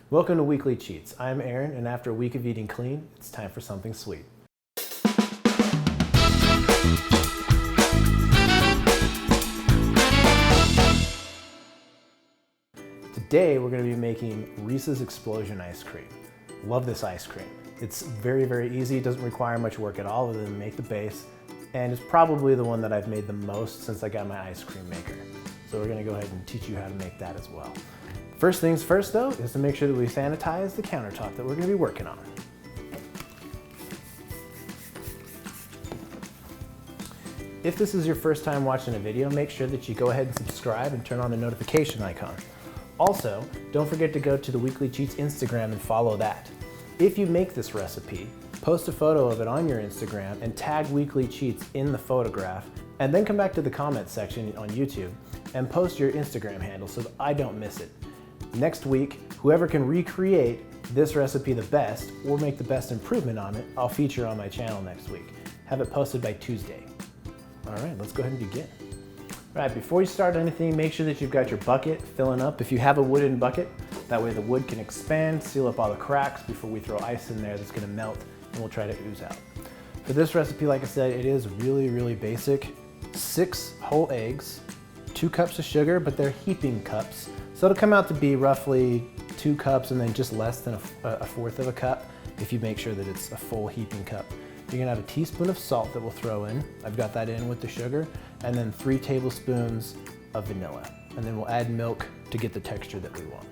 Welcome to Weekly Cheats. I'm Aaron, and after a week of eating clean, it's time for something sweet. Today we're going to be making Reese's Explosion ice cream. Love this ice cream. It's very, very easy. It doesn't require much work at all other than make the base. And it's probably the one that I've made the most since I got my ice cream maker. So we're going to go ahead and teach you how to make that as well. First things first though, is to make sure that we sanitize the countertop that we're going to be working on. If this is your first time watching a video, make sure that you go ahead and subscribe and turn on the notification icon. Also, don't forget to go to the Weekly Cheats Instagram and follow that. If you make this recipe, post a photo of it on your Instagram and tag Weekly Cheats in the photograph, and then come back to the comments section on YouTube and post your Instagram handle so that I don't miss it. Next week, whoever can recreate this recipe the best or make the best improvement on it, I'll feature on my channel next week. Have it posted by Tuesday. All right, let's go ahead and begin. All right, before you start anything, make sure that you've got your bucket filling up. If you have a wooden bucket, that way the wood can expand, seal up all the cracks before we throw ice in there that's gonna melt and we'll try to ooze out. For this recipe, like I said, it is really, really basic. 6 whole eggs, 2 cups of sugar, but they're heaping cups. So it'll come out to be roughly 2 cups and then just less than a fourth of a cup if you make sure that it's a full heaping cup. You're gonna have a teaspoon of salt that we'll throw in. I've got that in with the sugar, and then 3 tablespoons of vanilla. And then we'll add milk to get the texture that we want.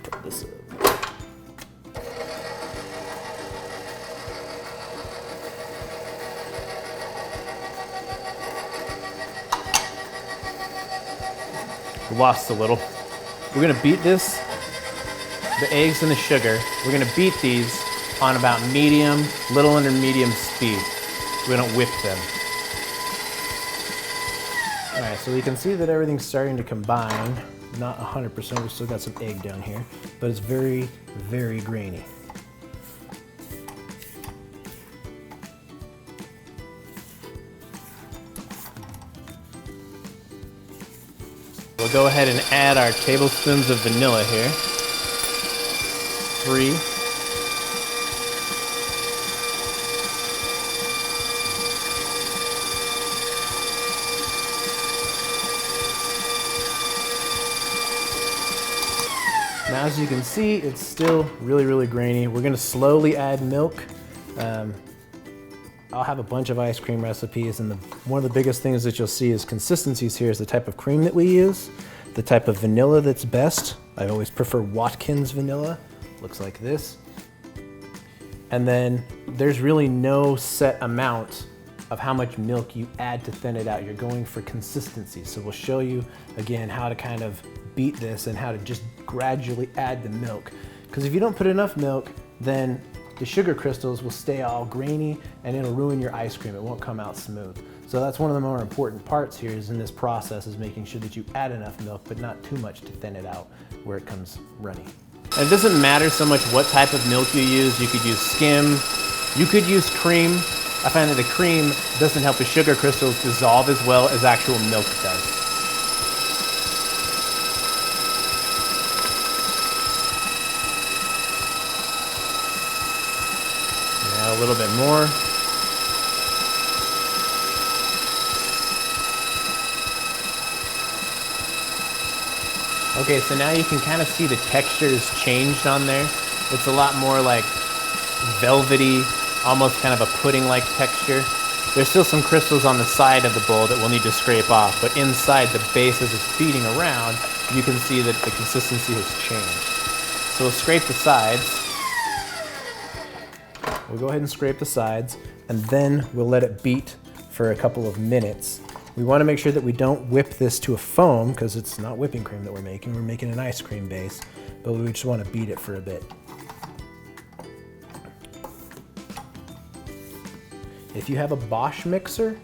Put this up. Lost a little. We're gonna beat this, the eggs and the sugar. We're gonna beat these on about medium, little under medium speed. We don't whip them. All right, so we can see that everything's starting to combine. Not 100%, we still got some egg down here, but it's very, very grainy. We'll go ahead and add our tablespoons of vanilla here. 3. Now as you can see, it's still really, really grainy. We're gonna slowly add milk. I'll have a bunch of ice cream recipes, and one of the biggest things that you'll see is consistencies here is the type of cream that we use, the type of vanilla that's best. I always prefer Watkins vanilla. Looks like this. And then there's really no set amount of how much milk you add to thin it out. You're going for consistency. So we'll show you again how to kind of beat this and how to just gradually add the milk. Because if you don't put enough milk, then the sugar crystals will stay all grainy and it'll ruin your ice cream. It won't come out smooth. So that's one of the more important parts here is in this process is making sure that you add enough milk, but not too much to thin it out where it comes runny. And it doesn't matter so much what type of milk you use. You could use skim, you could use cream. I find that the cream doesn't help the sugar crystals dissolve as well as actual milk does. A little bit more. Okay, so now you can kind of see the texture has changed on there. It's a lot more like velvety, almost kind of a pudding-like texture. There's still some crystals on the side of the bowl that we'll need to scrape off, but inside the base as it's feeding around, you can see that the consistency has changed. So we'll scrape the sides. We'll go ahead and scrape the sides, and then we'll let it beat for a couple of minutes. We want to make sure that we don't whip this to a foam because it's not whipping cream that we're making an ice cream base, but we just want to beat it for a bit. If you have a Bosch mixer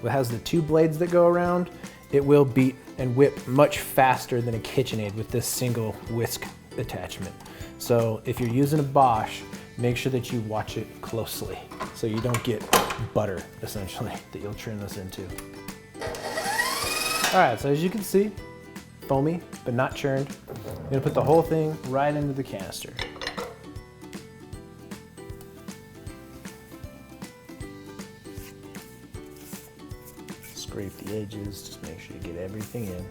that has the 2 blades that go around, it will beat and whip much faster than a KitchenAid with this single whisk attachment. So if you're using a Bosch, make sure that you watch it closely so you don't get butter, essentially, that you'll turn this into. All right, so as you can see, foamy, but not churned. I'm gonna put the whole thing right into the canister. Scrape the edges, just make sure you get everything in.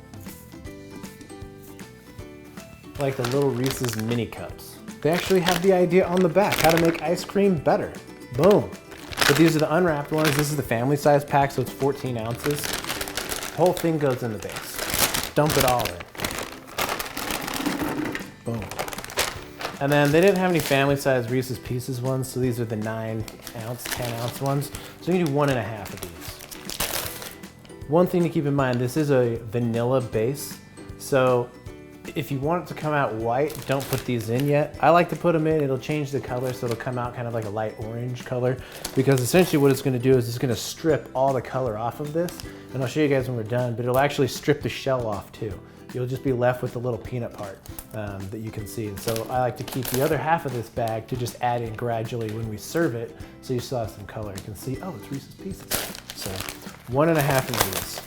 Like the little Reese's mini cups. They actually have the idea on the back, how to make ice cream better. Boom. But these are the unwrapped ones. This is the family size pack, so it's 14 ounces. The whole thing goes in the base. Dump it all in. Boom. And then they didn't have any family size Reese's Pieces ones, so these are the 9 ounce, 10 ounce ones. So you can do 1.5 of these. One thing to keep in mind, this is a vanilla base. So if you want it to come out white, don't put these in yet. I like to put them in, it'll change the color so it'll come out kind of like a light orange color, because essentially what it's gonna do is it's gonna strip all the color off of this, and I'll show you guys when we're done, but it'll actually strip the shell off too. You'll just be left with the little peanut part that you can see. And so I like to keep the other half of this bag to just add in gradually when we serve it, so you still have some color. You can see, oh, it's Reese's Pieces. So 1.5 of these.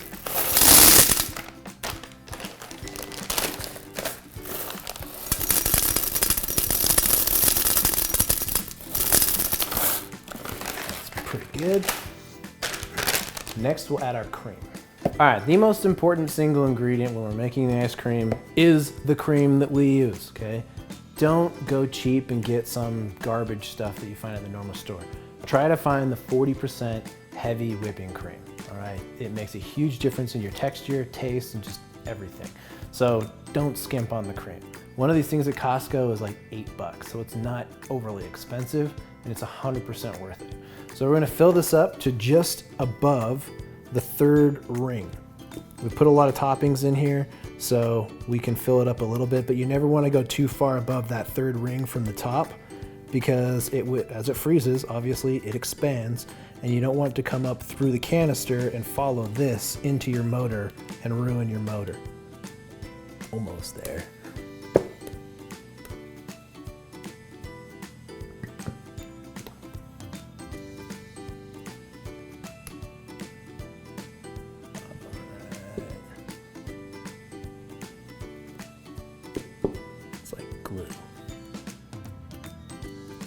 Pretty good. Next, we'll add our cream. All right, the most important single ingredient when we're making the ice cream is the cream that we use, okay? Don't go cheap and get some garbage stuff that you find at the normal store. Try to find the 40% heavy whipping cream, all right? It makes a huge difference in your texture, taste, and just everything. So don't skimp on the cream. One of these things at Costco is like $8, so it's not overly expensive, and it's 100% worth it. So we're gonna fill this up to just above the 3rd ring. We put a lot of toppings in here, so we can fill it up a little bit, but you never wanna go too far above that 3rd ring from the top, because as it freezes, obviously it expands, and you don't want it to come up through the canister and follow this into your motor and ruin your motor. Almost there.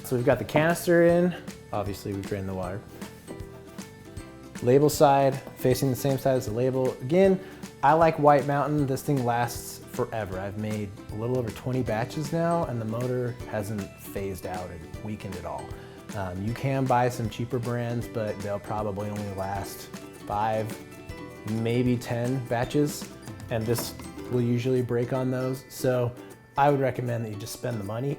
So we've got the canister in, obviously we drained the water. Label side, facing the same side as the label. Again, I like White Mountain. This thing lasts forever. I've made a little over 20 batches now, and the motor hasn't phased out and weakened at all. You can buy some cheaper brands, but they'll probably only last 5, maybe 10 batches, and this will usually break on those. So I would recommend that you just spend the money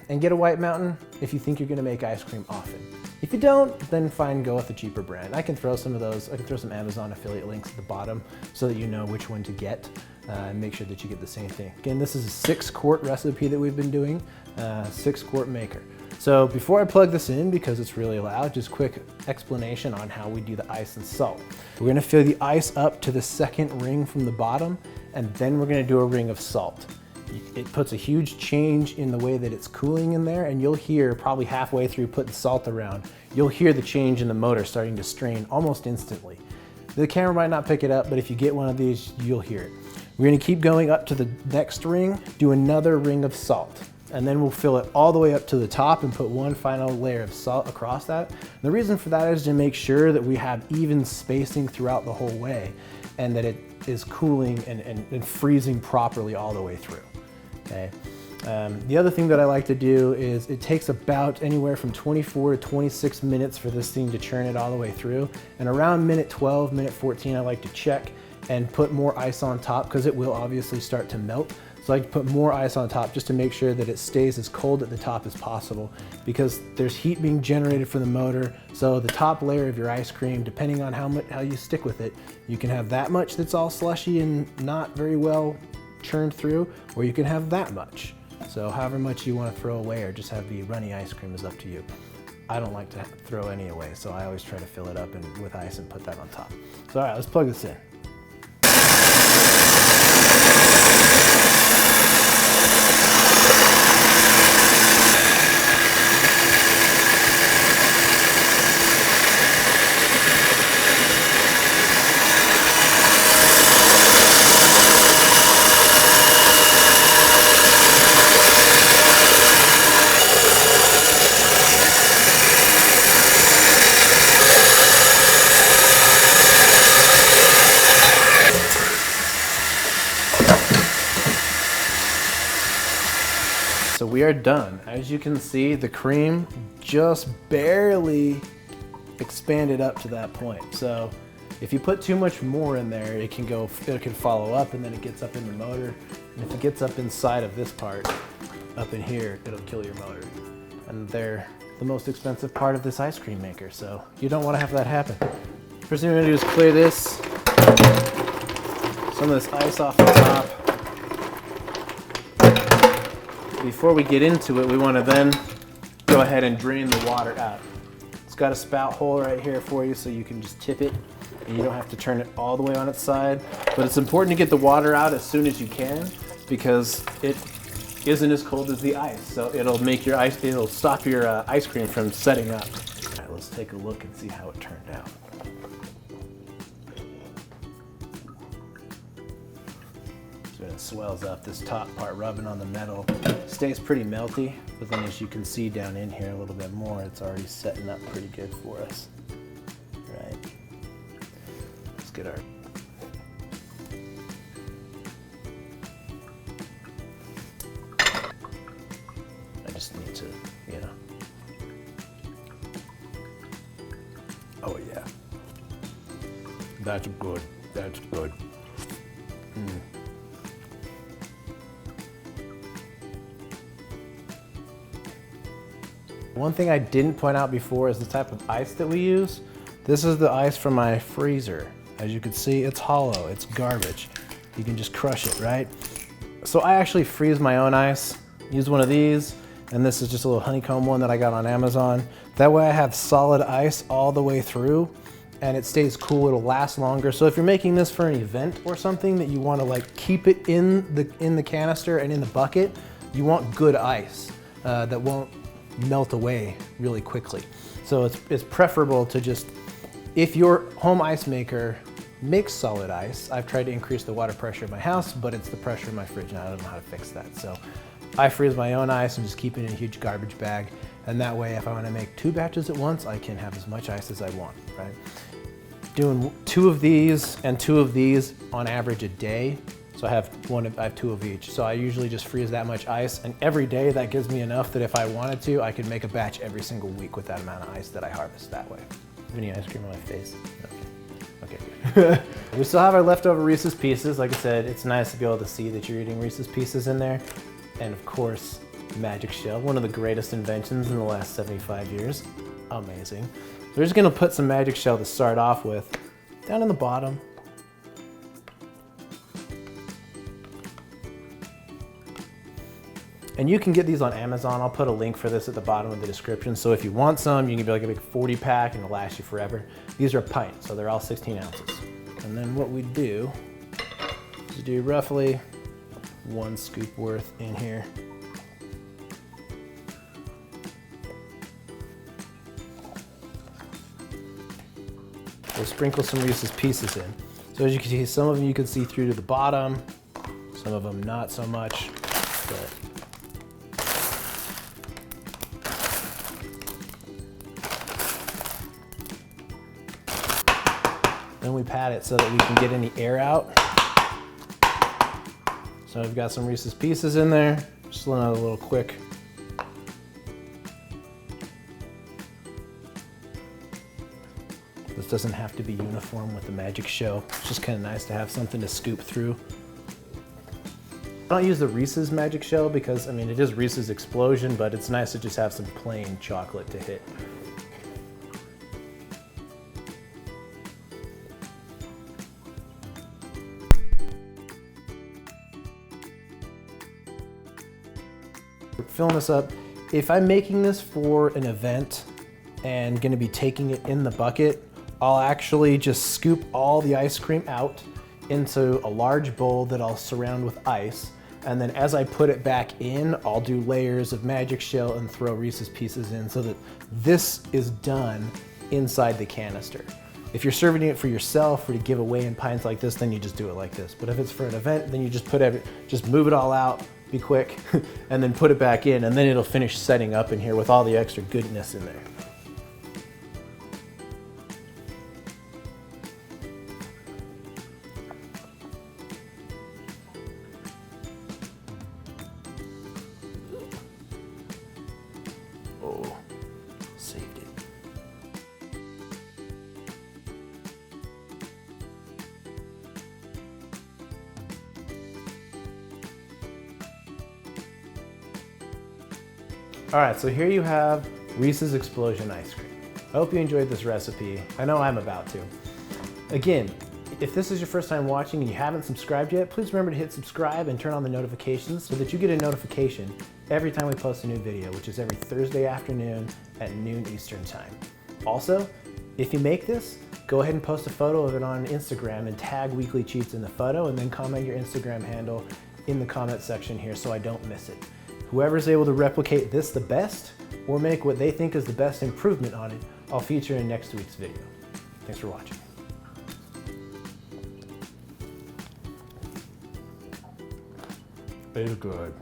and get a White Mountain if you think you're gonna make ice cream often. If you don't, then fine, go with a cheaper brand. I can throw some of those, I can throw some Amazon affiliate links at the bottom so that you know which one to get and make sure that you get the same thing. Again, this is a 6-quart recipe that we've been doing, 6-quart maker. So before I plug this in, because it's really loud, just quick explanation on how we do the ice and salt. We're gonna fill the ice up to the 2nd ring from the bottom, and then we're gonna do a ring of salt. It puts a huge change in the way that it's cooling in there, and you'll hear probably halfway through putting salt around, you'll hear the change in the motor starting to strain almost instantly. The camera might not pick it up, but if you get one of these, you'll hear it. We're gonna keep going up to the next ring, do another ring of salt, and then we'll fill it all the way up to the top and put one final layer of salt across that. And the reason for that is to make sure that we have even spacing throughout the whole way, and that it is cooling and freezing properly all the way through. Okay. The other thing that I like to do is it takes about anywhere from 24 to 26 minutes for this thing to churn it all the way through. And around minute 12, minute 14, I like to check and put more ice on top, because it will obviously start to melt. So I like to put more ice on top just to make sure that it stays as cold at the top as possible, because there's heat being generated from the motor. So the top layer of your ice cream, depending on how you stick with it, you can have that much that's all slushy and not very well churned through, or you can have that much. So however much you want to throw away or just have be runny ice cream is up to you. I don't like to throw any away, so I always try to fill it up with ice and put that on top. So all right, let's plug this in. so we are done. As you can see, the cream just barely expanded up to that point. So if you put too much more in there, it can follow up, and then it gets up in the motor. And if it gets up inside of this part, up in here, it'll kill your motor. And they're the most expensive part of this ice cream maker, so you don't want to have that happen. First thing we're gonna do is clear this, some of this ice off the top. Before we get into it, we want to then go ahead and drain the water out. It's got a spout hole right here for you, so you can just tip it and you don't have to turn it all the way on its side. But it's important to get the water out as soon as you can, because it isn't as cold as the ice, so it'll make your ice, it'll stop your ice cream from setting up. All right, let's take a look and see how it turned out. So it swells up, this top part rubbing on the metal stays pretty melty, but then as you can see down in here a little bit more, it's already setting up pretty good for us. Right. Let's get our just need to, you know. Oh yeah. That's good. That's good. One thing I didn't point out before is the type of ice that we use. This is the ice from my freezer. As you can see, it's hollow, it's garbage. You can just crush it, right? So I actually freeze my own ice, use one of these, and this is just a little honeycomb one that I got on Amazon. That way I have solid ice all the way through, and it stays cool, it'll last longer. So if you're making this for an event or something that you want to like keep it in the canister and in the bucket, you want good ice that won't melt away really quickly. So it's preferable to just, if your home ice maker makes solid ice, I've tried to increase the water pressure in my house, but it's the pressure in my fridge and I don't know how to fix that. So I freeze my own ice and just keep it in a huge garbage bag. And that way, if I want to make 2 batches at once, I can have as much ice as I want, right? Doing 2 of these and 2 of these on average a day. So I have 2 of each. So I usually just freeze that much ice, and every day that gives me enough that if I wanted to, I could make a batch every single week with that amount of ice that I harvest that way. Have any ice cream on my face? Okay, good. We still have our leftover Reese's Pieces. Like I said, it's nice to be able to see that you're eating Reese's Pieces in there. And of course, magic shell, one of the greatest inventions in the last 75 years. Amazing. We're just gonna put some magic shell to start off with down in the bottom. And you can get these on Amazon. I'll put a link for this at the bottom of the description. So if you want some, you can be like a big 40 pack and it'll last you forever. These are Pint, so they're all 16 ounces. And then what we do is do roughly 1 scoop worth in here. We'll sprinkle some Reese's Pieces in. So as you can see, some of them you can see through to the bottom, some of them not so much. But then we pat it so that we can get any air out. So I've got some Reese's Pieces in there. Just another little quick. This doesn't have to be uniform with the magic shell. It's just kind of nice to have something to scoop through. I don't use the Reese's magic shell because, I mean, it is Reese's Explosion, but it's nice to just have some plain chocolate to hit. Filling this up. If I'm making this for an event and gonna be taking it in the bucket, I'll actually just scoop all the ice cream out into a large bowl that I'll surround with ice. And then as I put it back in, I'll do layers of magic shell and throw Reese's Pieces in so that this is done inside the canister. If you're serving it for yourself or to give away in pints like this, then you just do it like this. But if it's for an event, then you just just move it all out, be quick, and then put it back in, and then it'll finish setting up in here with all the extra goodness in there. All right, so here you have Reese's Explosion Ice Cream. I hope you enjoyed this recipe. I know I'm about to. Again, if this is your first time watching and you haven't subscribed yet, please remember to hit subscribe and turn on the notifications so that you get a notification every time we post a new video, which is every Thursday afternoon at noon Eastern time. Also, if you make this, go ahead and post a photo of it on Instagram and tag Weekly Cheats in the photo, and then comment your Instagram handle in the comment section here so I don't miss it. Whoever's able to replicate this the best or make what they think is the best improvement on it, I'll feature in next week's video. Thanks for watching. It's good.